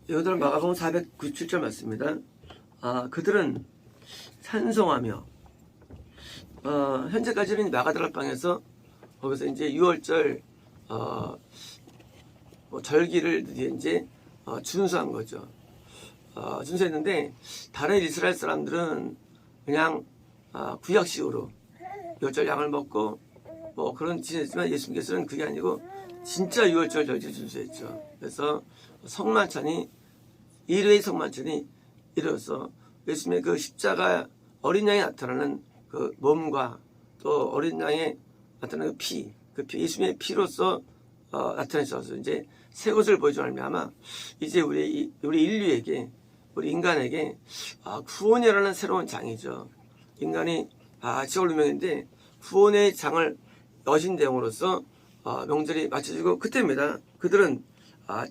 여기는 마가복음 497절 맞습니다. 그들은 찬송하며 현재까지는 마가다락방에서 거기서 이제 6월절 절기를 이제 준수한 거죠. 준수했는데 다른 이스라엘 사람들은 그냥 구약식으로 6월절 양을 먹고 뭐 그런 지냈지만 예수님께서는 그게 아니고 진짜 6월절 절기를 준수했죠. 그래서 성만찬이 1회의 성만찬이 이루어서 예수님의 그 십자가 어린 양이 나타나는 그 몸과 또 어린 양에 나타나는 그 피, 예수님의 피로서 나타내셔서 이제 새 것을 보여주는 아마 이제 우리 인류에게 우리 인간에게 구원이라는 새로운 장이죠. 인간이 지옥을 누명인데 구원의 장을 여신 대용으로서 명절이 맞춰지고 그때입니다. 그들은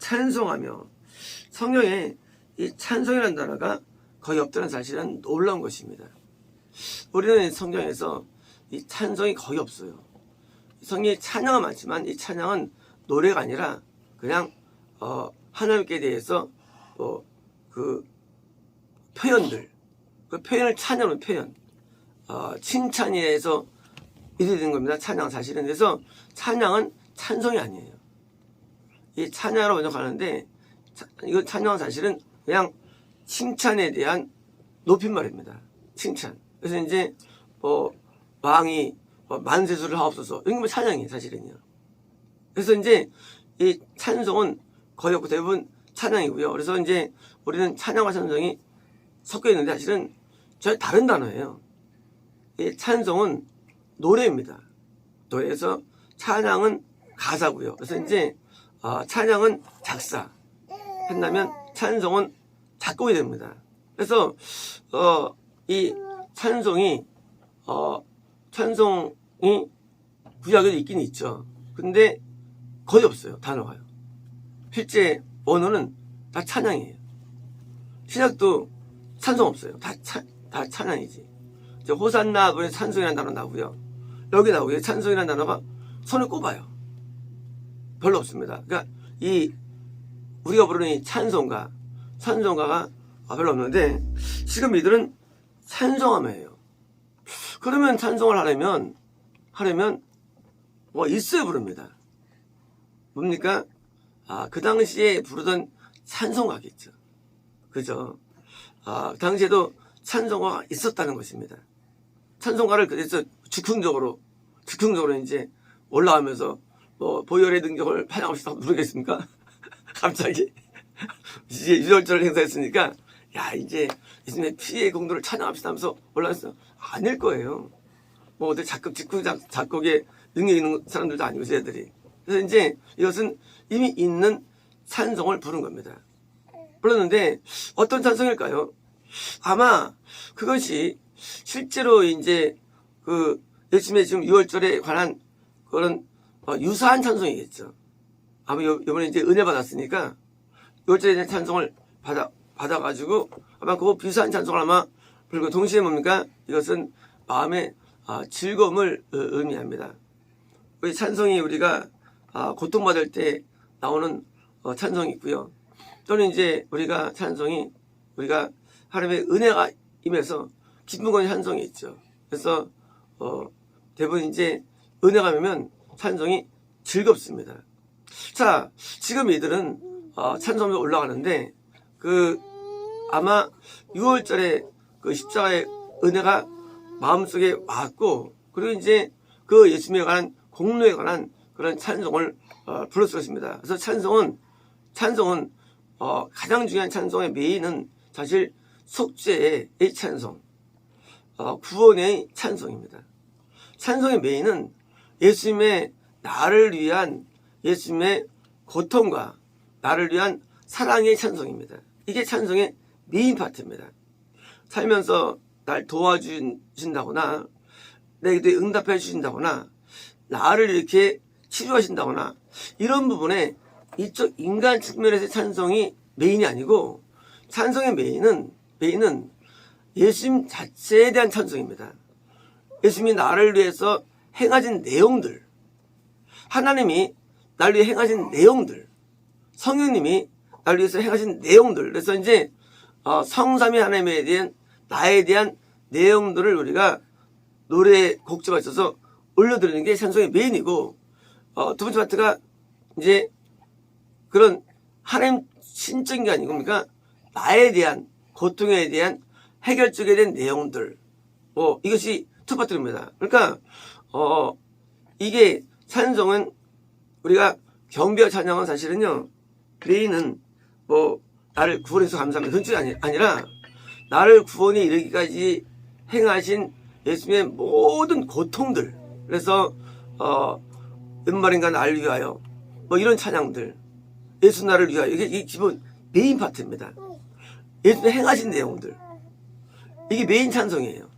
찬송하며 성경에 이 찬송이라는 단어가 거의 없다는 사실은 놀라운 것입니다. 우리는 성경에서 이 찬송이 거의 없어요. 성경에 찬양은 많지만 이 찬양은 노래가 아니라 그냥 하나님께 대해서 그 표현들, 그 표현을 찬양하는 표현, 칭찬에서 이래 되는 겁니다. 찬양 사실은. 그래서 찬양은 찬송이 아니에요. 이 찬양으로 먼저 가는데 이거 찬양은 사실은 그냥 칭찬에 대한 높임말입니다. 칭찬. 그래서 이제 왕이 만세수를 하옵소서 이런 게 찬양이에요. 사실은요. 그래서 이제 이 찬송은 거의 없고 대부분 찬양이고요. 그래서 이제 우리는 찬양과 찬송이 섞여 있는데 사실은 전혀 다른 단어예요. 이 찬송은 노래입니다. 노래에서 찬양은 가사고요. 그래서 이제 찬양은 작사 한다면 찬송은 작곡이 됩니다. 그래서 이 찬송이 구약에도 있긴 있죠. 근데 거의 없어요. 단어가요. 실제 언어는 다 찬양이에요. 신약도 찬송 없어요. 다 찬양이지. 호산나 분에 찬송이라는 단어 나오고요. 여기 나오고요. 찬송이라는 단어가 손을 꼽아요. 별로 없습니다. 그러니까 우리가 부르는 이 찬송가가 별로 없는데 지금 이들은 찬송하며요. 그러면 찬송을 하려면 뭐 있어야 부릅니다. 뭡니까? 그 당시에 부르던 찬송가겠죠. 그죠? 그 당시에도 찬송가가 있었다는 것입니다. 찬송가를 그래서 즉흥적으로 이제 올라가면서 보혈의 능력을 찬양하고 싶다고 부르겠습니까? 갑자기 이제 유월절을 행사했으니까 이제 예수님의 피의 공로를 찬양합시다 하면서 올라왔어. 아닐 거예요. 어디 작곡에 능력 있는 사람들도 아니고 쟤들이. 그래서 이제 이것은 이미 있는 찬송을 부른 겁니다. 불렀는데 어떤 찬송일까요? 아마 그것이 실제로 이제 예수님의 지금 6월절에 관한 그런 유사한 찬송이겠죠. 아마 이번에 이제 은혜 받았으니까 6월절에 대한 찬송을 받아가지고 아마 그거 비슷한 찬송을 아마 부르고 동시에 뭡니까? 이것은 마음의 즐거움을 의미합니다. 우리 찬송이 우리가 고통받을 때 나오는 찬송이 있고요. 또는 이제 우리가 하나님의 은혜가 임해서 기쁜 건 찬송이 있죠. 그래서 대부분 이제 은혜가 오면 찬송이 즐겁습니다. 자, 지금 이들은 찬송으로 올라가는데 아마 6월절에 그 십자가의 은혜가 마음속에 왔고 그리고 이제 그 예수님에 관한 공로에 관한 그런 찬송을 불렀을 것입니다. 그래서 찬송은 가장 중요한 찬송의 메인은 사실 속죄의 찬송, 구원의 찬송입니다. 찬송의 메인은 예수님의 나를 위한 예수님의 고통과 나를 위한 사랑의 찬송입니다. 이게 찬송의 메인 파트입니다. 살면서 날 도와주신다거나 내게 응답해 주신다거나 나를 이렇게 치료하신다거나 이런 부분에 이쪽 인간 측면에서의 찬송이 메인이 아니고 찬송의 메인은 예수님 자체에 대한 찬송입니다. 예수님이 나를 위해서 행하신 내용들, 하나님이 나를 위해 행하신 내용들, 성령님이 나를 위해서 행하신 내용들. 그래서 이제 성삼위 하나님에 대한 나에 대한 내용들을 우리가 노래 곡조가 있어서 올려드리는 게 찬송의 메인이고, 두 번째 파트가 이제 그런 하나님 신적인 게 아니고 뭡니까? 나에 대한 고통에 대한 해결책에 대한 내용들. 이것이 투 파트입니다. 그러니까 이게 찬송은 우리가 경배와 찬양은 사실은요, 메인은 나를 구원해서 감사합니다. 그런 뜻이 아니라 나를 구원에 이르기까지 행하신 예수님의 모든 고통들. 그래서 웬말인가 나를 위하여 이런 찬양들, 예수 나를 위하여, 이게 기본 메인 파트입니다. 예수님 행하신 내용들, 이게 메인 찬송이에요.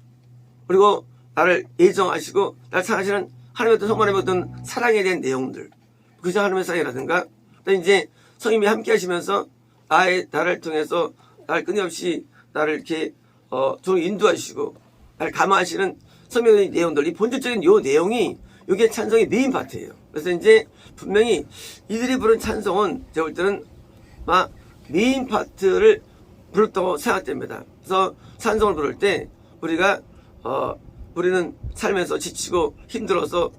그리고 나를 예정하시고 나를 사랑하시는 하나님의 어떤 성만의 어떤 사랑에 대한 내용들, 그저 하나님의 사랑이라든가, 또 이제 성님이 함께 하시면서 나를 통해서 나를 끊임없이 나를 이렇게 좀 인도하시고 나를 감화하시는 성령의 내용들, 이 본질적인 요 내용이 이게 찬송의 메인 파트예요. 그래서 이제 분명히 이들이 부른 찬송은 제가 볼 때는 메인 파트를 부르다고 생각됩니다. 그래서 찬송을 부를 때 우리는 살면서 지치고 힘들어서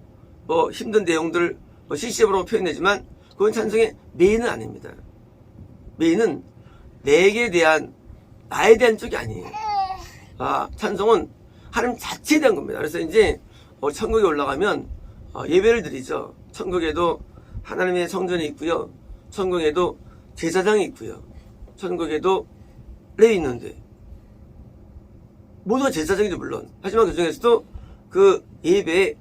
힘든 내용들을 CCM으로 표현되지만 그건 찬송의 메인은 아닙니다. 메인은 나에 대한 쪽이 아니에요. 찬송은 하나님 자체에 대한 겁니다. 그래서 이제 천국에 올라가면 예배를 드리죠. 천국에도 하나님의 성전이 있고요. 천국에도 제사장이 있고요. 천국에도 레위 있는데 모두가 제사장이죠, 물론. 하지만 그 중에서도 그 예배에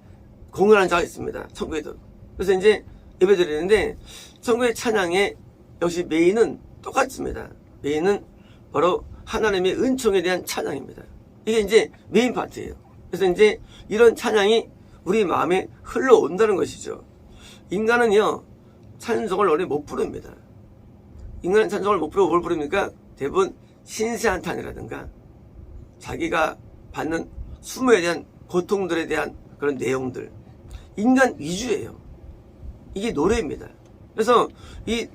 공헌하는 자가 있습니다. 천국에도. 그래서 이제 예배 드리는데 천국의 찬양의 역시 메인은 똑같습니다. 메인은 바로 하나님의 은총에 대한 찬양입니다. 이게 이제 메인 파트예요. 그래서 이제 이런 찬양이 우리 마음에 흘러온다는 것이죠. 인간은요, 찬송을 원래 못 부릅니다. 인간은 찬송을 못 부르고 뭘 부릅니까? 대부분 신세한탄이라든가 자기가 받는 수모에 대한 고통들에 대한 그런 내용들, 인간 위주예요. 이게 노래입니다. 그래서 이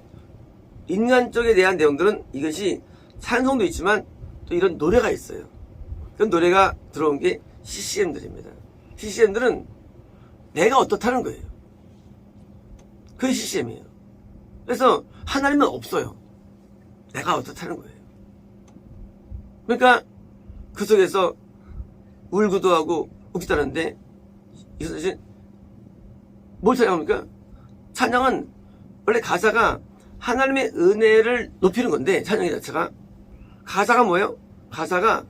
인간 쪽에 대한 내용들은 이것이 찬송도 있지만 또 이런 노래가 있어요. 그런 노래가 들어온 게 CCM들입니다. CCM들은 내가 어떻다는 거예요. 그게 CCM이에요. 그래서 하나님은 없어요. 내가 어떻다는 거예요. 그러니까 그 속에서 울기도 하고 웃기도 하는데 이것은 뭘 찬양합니까? 찬양은 원래 가사가 하나님의 은혜를 높이는 건데, 찬양의 자체가 가사가 뭐예요? 가사가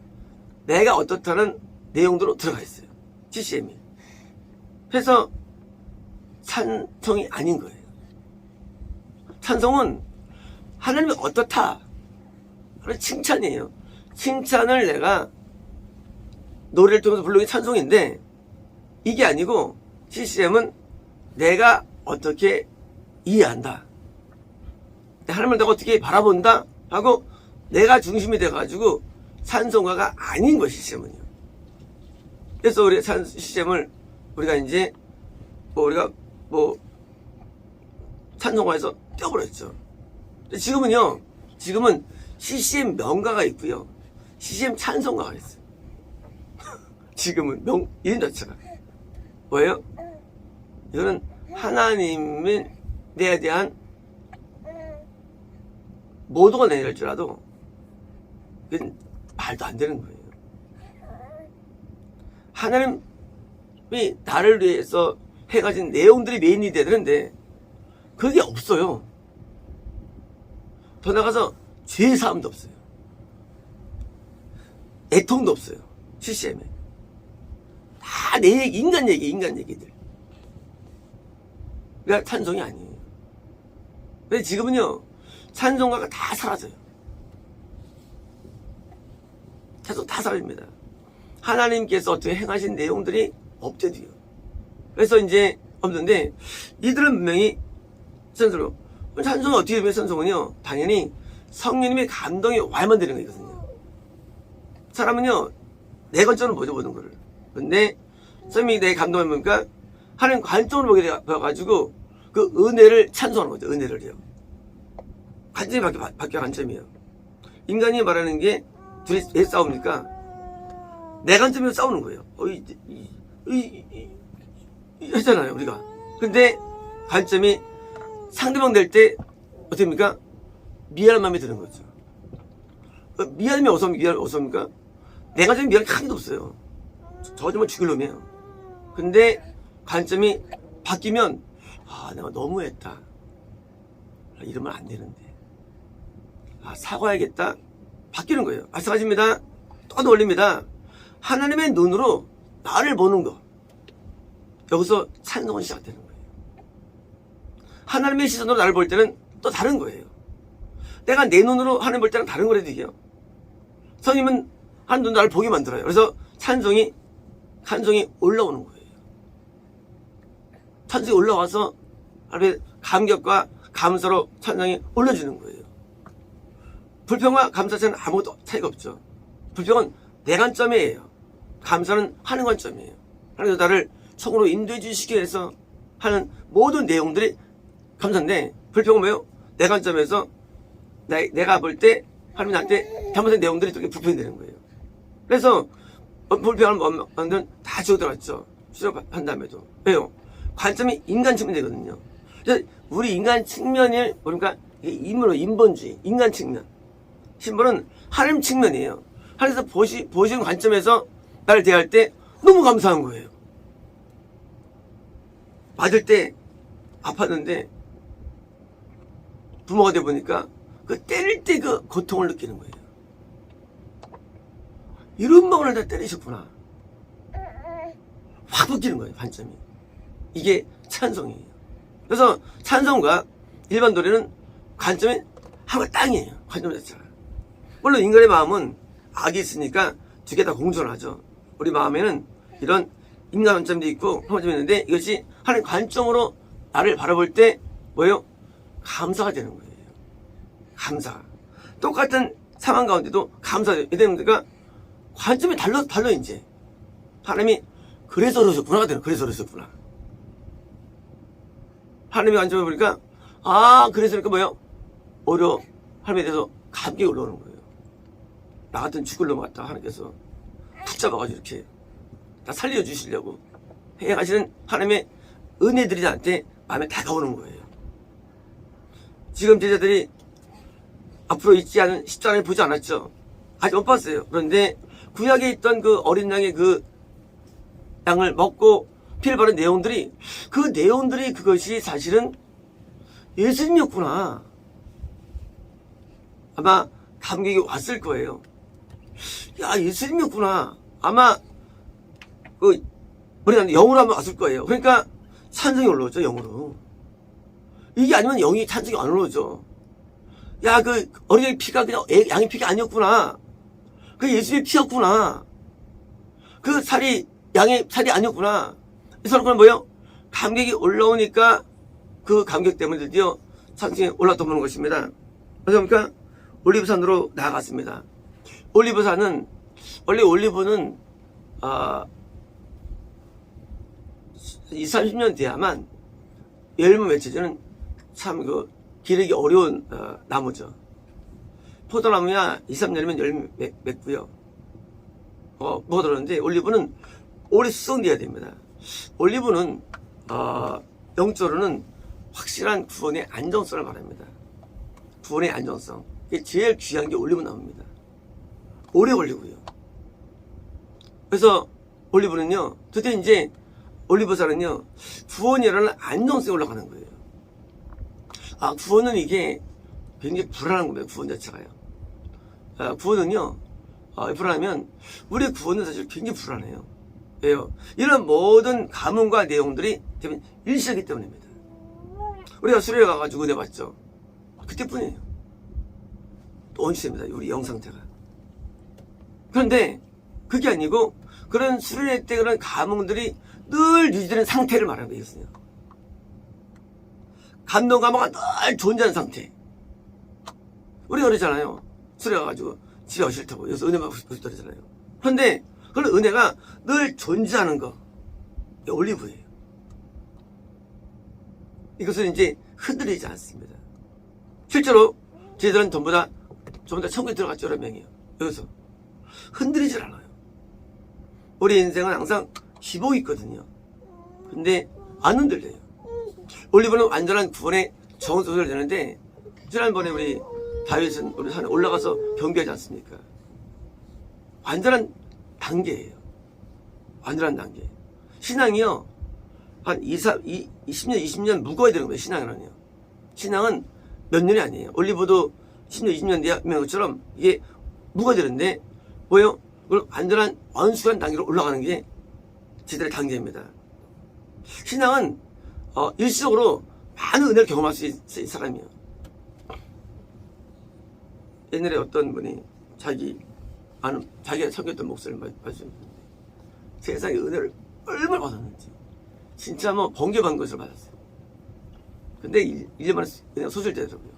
내가 어떻다는 내용들로 들어가 있어요. CCM이. 그래서 찬송이 아닌 거예요. 찬송은 하나님이 어떻다, 그런 칭찬이에요. 칭찬을 내가 노래를 통해서 부르는 게 찬송인데, 이게 아니고 CCM은 내가 어떻게 이해한다, 하나님을 내가 어떻게 바라본다 하고 내가 중심이 돼가지고 찬송가가 아닌 것이 CCM은요. 그래서 우리 CCM을 우리가 이제 우리가 찬송가에서 떼어버렸죠. 지금은 CCM 명가가 있고요, CCM 찬송가가 있어요. 지금은 이름 자체가 뭐예요? 이거는 하나님의 내에 대한 모두가 내릴지라도 그건 말도 안 되는 거예요. 하나님이 나를 위해서 해가진 내용들이 메인이 돼야 되는데 그게 없어요. 더 나가서 죄사함도 없어요. 애통도 없어요. CCM에 다 내 얘기, 인간 얘기들. 그러니까 찬송이 아니에요. 근데 지금은요, 찬송가가 다 사라져요. 계속 다 사라집니다. 하나님께서 어떻게 행하신 내용들이 없대도요. 그래서 이제 없는데, 이들은 분명히 찬송으로, 찬송은 어떻게 되면 찬송은요, 당연히 성령님의 감동이 와야만 되는 거거든요. 사람은요, 내 관점으로 보죠, 모든 거를. 근데 성령님이 내 감동을 보니까 하나님 관점으로 보게 되어가지고 그 은혜를 찬송하는 거죠. 은혜를요. 관점이 바뀌어 관점이에요. 인간이 말하는 게 둘이 왜 싸웁니까? 내 관점에서 싸우는 거예요. 했잖아요, 우리가. 근데 관점이 상대방 될 때 어떻게 됩니까? 미안한 마음이 드는 거죠. 미안함이 어섭니까? 내 관점이 미안한 게 하나도 없어요. 저 정말 죽일 놈이에요. 근데 관점이 바뀌면 내가 너무했다. 이러면 안 되는데. 사과해야겠다. 바뀌는 거예요. 사과집니다. 또 올립니다. 하나님의 눈으로 나를 보는 거. 여기서 찬송은 시작되는 거예요. 하나님의 시선으로 나를 볼 때는 또 다른 거예요. 내가 내 눈으로 하나님 볼 때는 다른 거라도 이게요. 성님은 하나님 눈으로 나를 보게 만들어요. 그래서 찬송이 올라오는 거예요. 찬송이 올라와서 하나님의 감격과 감사로 찬송이 올려주는 거예요. 불평과 감사 차이는 아무것도 차이가 없죠. 불평은 내 관점이에요. 감사는 하는 관점이에요. 하나님 나를 성으로 인도해 주시기 위해서 하는 모든 내용들이 감사인데, 불평은 뭐예요? 내 관점에서 내가 볼 때 하나님 나한테 잘못된 내용들이 또 불평이 되는 거예요. 그래서 불평하는 마음들은 다 지워 들어갔죠. 수업한 다음에도. 왜요? 관점이 인간 측면이 되거든요. 그래서 우리 인간 측면이 그러니까 인본주의, 인간 측면. 신분은 하나님 측면이에요. 하나님께서 보시는 관점에서 나를 대할 때 너무 감사한 거예요. 맞을 때 아팠는데 부모가 돼 보니까 그 때릴 때 그 고통을 느끼는 거예요. 이런 마음을 다 때리셨구나. 확 바뀌는 거예요, 관점이. 이게 찬송이에요. 그래서 찬송과 일반 노래는 관점이 하나가 땅이에요. 관점 자체가. 물론 인간의 마음은 악이 있으니까 두 개 다 공존하죠. 우리 마음에는 이런 인간 관점도 있고 관점이 있는데, 이것이 하나님 관점으로 나를 바라볼 때 뭐예요? 감사가 되는 거예요. 감사. 똑같은 상황 가운데도 감사해요. 이러니까 관점이 달라 이제. 하나님이 그래서 그러셨구나가 되는, 그래서 그러셨구나. 하나님의 관점을 보니까 그래서 그러니까 뭐예요? 오히려 하나님에 대해서 감격이 올라오는 거예요. 나 같은 죽을 놈 같다. 하나님께서 붙잡아가지고 이렇게 다 살려주시려고 해가시는 하나님의 은혜들이 나한테 마음에 다가오는 거예요. 지금 제자들이 앞으로 있지 않은 십자가를 보지 않았죠. 아직 못 봤어요. 그런데 구약에 있던 그 어린 양의 그 양을 먹고 피를 바른 내용들이, 그것이 사실은 예수님이었구나. 아마 감격이 왔을 거예요. 야, 예수님이었구나. 아마 우리는 영으로 한번 왔을 거예요. 그러니까 찬송이 올라오죠, 영으로. 이게 아니면 영이 찬송이 안 올라오죠. 야, 그 어린이 피가 그냥 양의 피가 아니었구나. 그 예수님의 피였구나. 그 살이 양의 살이 아니었구나. 이 사람은 뭐예요? 감격이 올라오니까 그 감격 때문에 드디어 찬송이 올라오는 것입니다. 그래서 그러니까 올리브산으로 나아갔습니다. 올리브산은, 원래 올리브는 20-30년 돼야만 열매 맺혀지는 참 기르기 어려운 나무죠. 포도나무야 2-3년이면 열매 맺고요. 뭐가 들었는데 올리브는 오래 수성돼야 됩니다. 올리브는 영적으로는 확실한 구원의 안정성을 말합니다. 구원의 안정성. 이게 제일 귀한 게 올리브나무입니다. 오래 걸리고요. 그래서 올리브는요, 드디어 이제 올리브산은요, 구원이라는 안정성이 올라가는 거예요. 구원은 이게 굉장히 불안한 겁니다. 구원 자체가요. 구원은요, 불안하면, 우리의 구원은 사실 굉장히 불안해요. 왜요? 이런 모든 가문과 내용들이 되면 일시하기 때문입니다. 우리가 수련회 가가지고 은혜 받죠. 그때뿐이에요. 또 원시됩니다. 우리 영 상태가. 그런데 그게 아니고, 그런 수련회 때 그런 가문들이 늘 유지되는 상태를 말하는 거예요. 감동 감화가 늘 존재하는 상태. 우리가 그러잖아요. 수련회 가가지고 집에 가기 싫다고. 여기서 은혜 받고 싶다고 그러잖아요. 그런데 그런 은혜가 늘 존재하는 거. 이게 올리브예요. 이것은 이제 흔들리지 않습니다. 실제로 제자들은 전부 다 천국에 들어갔죠. 여러 명이요. 여기서 흔들리질 않아요. 우리 인생은 항상 기복이 있거든요. 근데 안 흔들려요. 올리브는 완전한 구원의 정석을 되는데, 지난번에 우리 다윗은 우리 산에 올라가서 경배하지 않습니까? 완전한 단계예요. 완전한 단계. 신앙이요, 한 20년, 20년 묵어야 되는 거예요, 신앙은요. 신앙은 몇 년이 아니에요. 올리브도 10년, 20년 되면 것처럼 이게 묵어야 되는데, 뭐예요? 그걸 완전한 완숙한 단계로 올라가는 게 제들의 단계입니다. 신앙은 일시적으로 많은 은혜를 경험할 수 있는 사람이에요. 옛날에 어떤 분이 자기가 섬겼던 목소리를 말씀드렸는데, 세상에 은혜를 얼마나 받았는지 진짜 뭐 번개받은 것을 받았어요. 근데 1년 만에 그냥 소설되더라고요.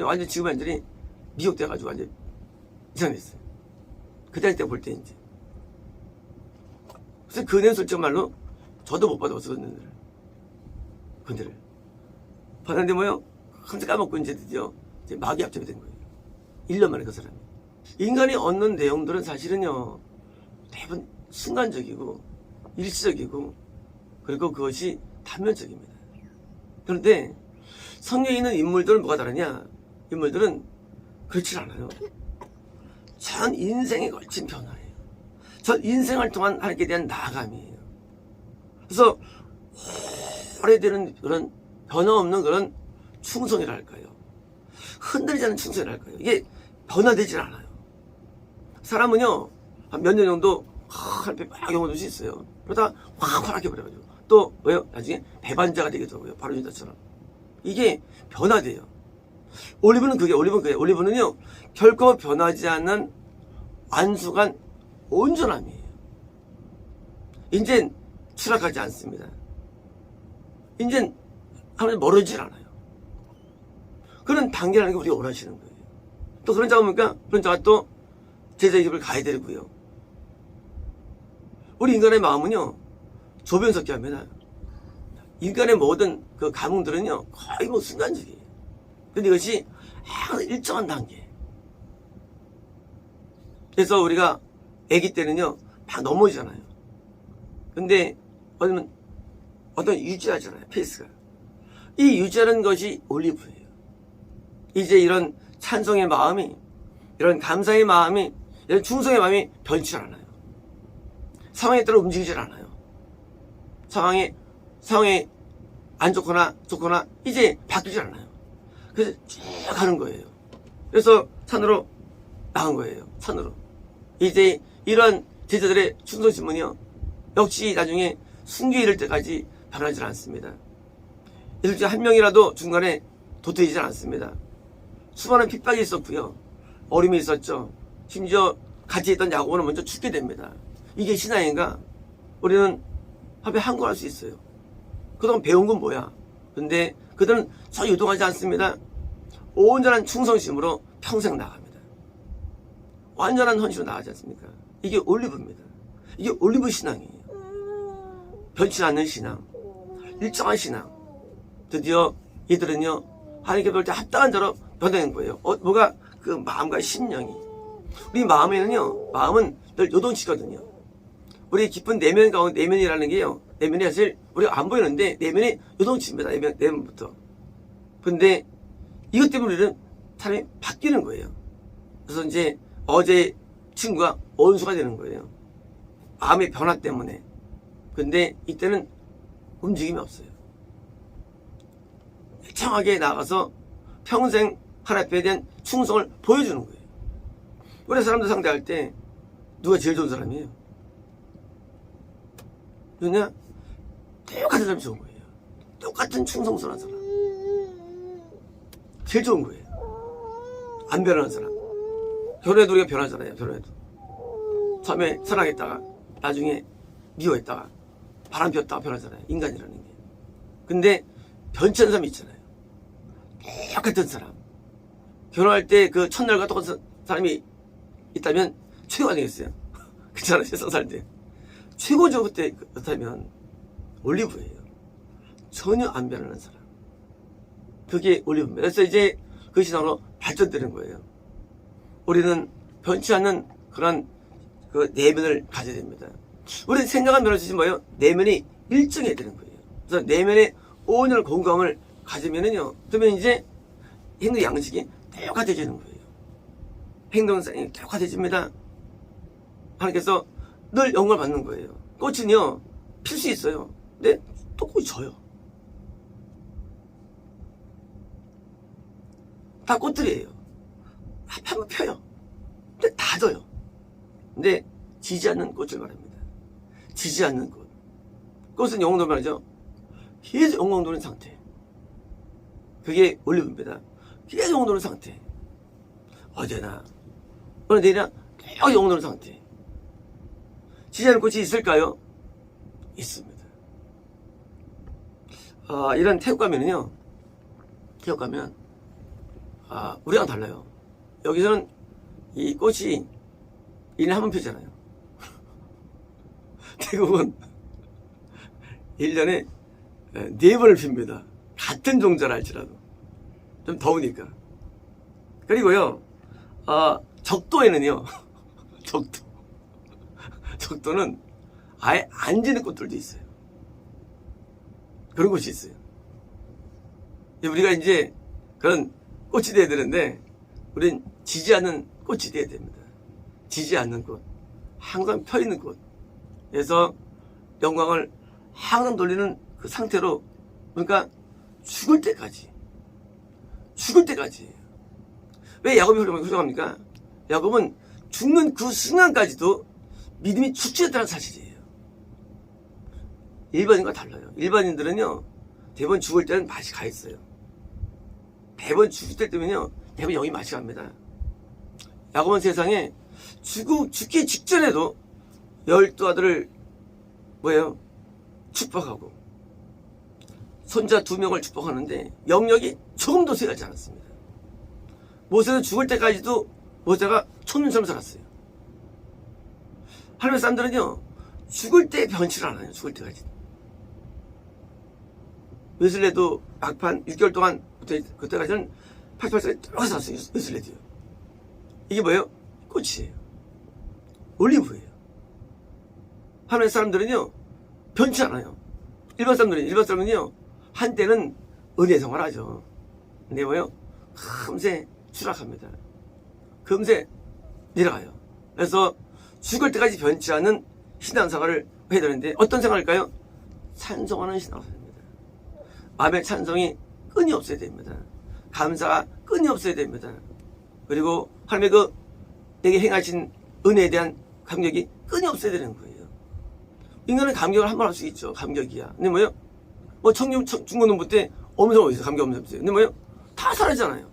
완전 지금 완전히 미혹돼가지고 완전 이상했어요. 그 자리 때 볼 때 이제. 그래서 그 은혜는 솔직히 말로 저도 못 받아봤어. 그 은혜를 받았는데 뭐요? 항상 까먹고 이제 드디어 마귀 앞잡이 된 거예요. 1년 만에 그 사람이. 인간이 얻는 내용들은 사실은요, 대부분 순간적이고 일시적이고, 그리고 그것이 단면적입니다. 그런데 성경에 있는 인물들은 뭐가 다르냐? 인물들은 그렇지 않아요. 전 인생에 걸친 변화예요. 전 인생을 통한 하나님께 대한 나아감이에요. 그래서 오래되는 그런 변화없는 그런 충성이랄까요? 흔들리지 않는 충성이랄까요? 이게 변화되질 않아요. 사람은요, 한 몇 년 정도 하나님께 막 영혼을 수 있어요. 그러다가 확 활락해버려가지고 또 뭐요? 나중에 배반자가 되기도 하고요. 바로 유다처럼. 이게 변화돼요. 올리브는 그게 올리브는요, 결코 변하지 않는 완숙한 온전함이에요. 이젠 추락하지 않습니다. 이젠 하나님 멀어지질 않아요. 그런 단계라는 게 우리가 원하시는 거예요. 또 그런 자가 뭡니까? 그런 자가 또 제자의 길을 가야 되고요. 우리 인간의 마음은요, 조변석기 합니다. 인간의 모든 그 감흥들은요, 거의 뭐 순간적이에요. 근데 이것이 항상 일정한 단계. 그래서 우리가 아기 때는요, 막 넘어지잖아요. 근데 어떤 유지하잖아요, 페이스가. 이 유지하는 것이 올리브예요. 이제 이런 찬송의 마음이, 이런 감사의 마음이, 이런 충성의 마음이 변치 않아요. 상황에 따라 움직이질 않아요. 상황이 안 좋거나 이제 바뀌질 않아요. 그래서 쭉 가는 거예요. 그래서 산으로 나간 거예요. 산으로. 이제 이런 제자들의 충성심은요, 역시 나중에 순교에 이를 때까지 변하지 않습니다. 예를 들어 한 명이라도 중간에 도태되지 않습니다. 수많은 핍박이 있었고요. 어려움이 있었죠. 심지어 같이 있던 야고보는 먼저 죽게 됩니다. 이게 신앙인가? 우리는 합에 항거할 수 있어요. 그동안 배운 건 뭐야? 근데 그들은 전혀 유동하지 않습니다. 온전한 충성심으로 평생 나갑니다. 완전한 헌신으로 나가지 않습니까? 이게 올리브입니다. 이게 올리브 신앙이에요. 변치 않는 신앙, 일정한 신앙. 드디어 이들은요, 하나님께 볼 때 합당한 자로 변화된 거예요. 뭐가? 그 마음과 심령이. 우리 마음에는요, 마음은 늘 요동치거든요. 우리 깊은 내면 가운데, 내면이라는 게요, 내면이 사실 우리가 안 보이는데 내면이 요동칩니다. 내면부터. 근데 이것 때문에 우리는 사람이 바뀌는 거예요. 그래서 이제 어제 친구가 원수가 되는 거예요. 마음의 변화 때문에. 근데 이때는 움직임이 없어요. 일정하게 나가서 평생 하나님에 대한 충성을 보여주는 거예요. 우리 사람들 상대할 때 누가 제일 좋은 사람이에요? 누구냐? 똑같은 사람이 좋은 거예요. 똑같은 충성스러운 사람. 제일 좋은 거예요. 안 변하는 사람. 결혼해도 우리가 변하잖아요. 결혼해도. 처음에 사랑했다가 나중에 미워했다가 바람 피웠다가 변하잖아요. 인간이라는 게. 근데 변치 않는 사람이 있잖아요. 똑같은 사람. 결혼할 때 그 첫날과 똑같은 사람이 있다면 최고 아니겠어요? 그렇잖아요. 세상 살 때. 최고죠. 그때 그렇다면 올리브예요. 전혀 안 변하는 사람. 그게 올리브입니다. 그래서 이제 그 신앙으로 발전되는 거예요. 우리는 변치 않는 그런 그 내면을 가져야 됩니다. 우리 생각은 변할수 뭐예요? 내면이 일정해야 되는 거예요. 그래서 내면에 온전한 공감을 가지면은요, 그러면 이제 행동 양식이 똑같아지는 거예요. 행동성이 똑같아집니다. 하나님께서 늘 영광을 받는 거예요. 꽃은요, 필 수 있어요. 근데 또 꽃이 져요. 다 꽃들이에요. 한번 펴요. 근데 다 져요. 근데 지지 않는 꽃을 말합니다. 지지 않는 꽃. 꽃은 영웅도 말이죠. 계속 영웅 도는 상태. 그게 올리브입니다. 계속 영웅 도는 상태. 어제나 오늘 내일이나 계속 영웅 도는 상태. 지지 않는 꽃이 있을까요? 있습니다. 이런 태국 가면은요, 태국 가면 우리랑 달라요. 여기서는 이 꽃이 1년에 한 번 피잖아요. 태국은 1년에 4번을 핍니다. 같은 종자라 할지라도. 좀 더우니까. 그리고요, 적도에는요, 적도는 아예 안 지는 꽃들도 있어요. 그런 곳이 있어요. 우리가 이제 그런 꽃이 돼야 되는데, 우린 지지 않는 꽃이 돼야 됩니다. 지지 않는 꽃. 항상 펴 있는 꽃. 그래서 영광을 항상 돌리는 그 상태로, 그러니까 죽을 때까지. 왜 야곱이 훌륭합니까? 야곱은 죽는 그 순간까지도 믿음이 죽지 않다는 사실이에요. 일반인과 달라요. 일반인들은요, 대부분 죽을 때는 맛이 가 있어요. 대부분 죽을 때 때문에요, 대부분 영이 맛이 갑니다. 야곱은 세상에 죽기 직전에도 12아들을 뭐예요? 축복하고 손자 2명을 축복하는데 영역이 조금도 쇠하지 않았습니다. 모세는 죽을 때까지도 모세가 천년처럼 살았어요. 하나님의 사람들은요, 죽을 때 변치를 않아요. 죽을 때까지. 웨슬레도 막판 6개월 동안 그때까지는 88살에 들어가서 살았어요. 웨슬레도요. 이게 뭐예요? 꽃이에요. 올리브예요. 하나님의 사람들은요, 변치 않아요. 일반 사람은요, 한때는 은혜 생활하죠. 근데 뭐예요? 금세 추락합니다. 금세 내려가요. 그래서 죽을 때까지 변치 않는 신앙생활을 해야 되는데, 어떤 생활일까요? 찬송하는 신앙생활입니다. 마음의 찬송이 끈이 없어야 됩니다. 감사가 끈이 없어야 됩니다. 그리고 하나님의 내게 행하신 은혜에 대한 감격이 끈이 없어야 되는 거예요. 인간은 감격을 한 번 할 수 있죠. 감격이야. 근데 뭐예요? 중고등부 때 엄청 어디서 감격 없어요. 근데 뭐예요? 다 사라지잖아요.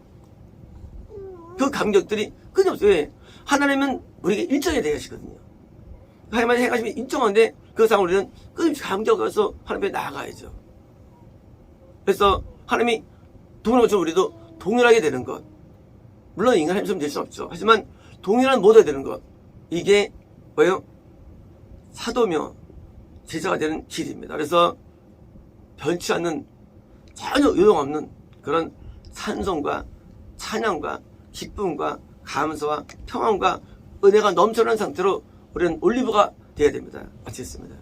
그 감격들이 끈이 없어요. 왜? 하나님은 우리에게 일정에 대해 하시거든요. 하나님의 행하심이 일정한데, 그 상황 우리는 끊임없이 감격해서 하나님 앞에 나아가야죠. 그래서 하나님이 동일한 것처럼 우리도 동일하게 되는 것. 물론 인간 하나님처럼 될 수는 없죠. 하지만 동일한 모델이 되는 것. 이게 뭐예요? 사도며 제자가 되는 길입니다. 그래서 변치 않는, 전혀 요동 없는 그런 찬송과 찬양과 기쁨과 감사와 평안과 은혜가 넘쳐나는 상태로 우리는 올리브가 되어야 됩니다. 마치겠습니다.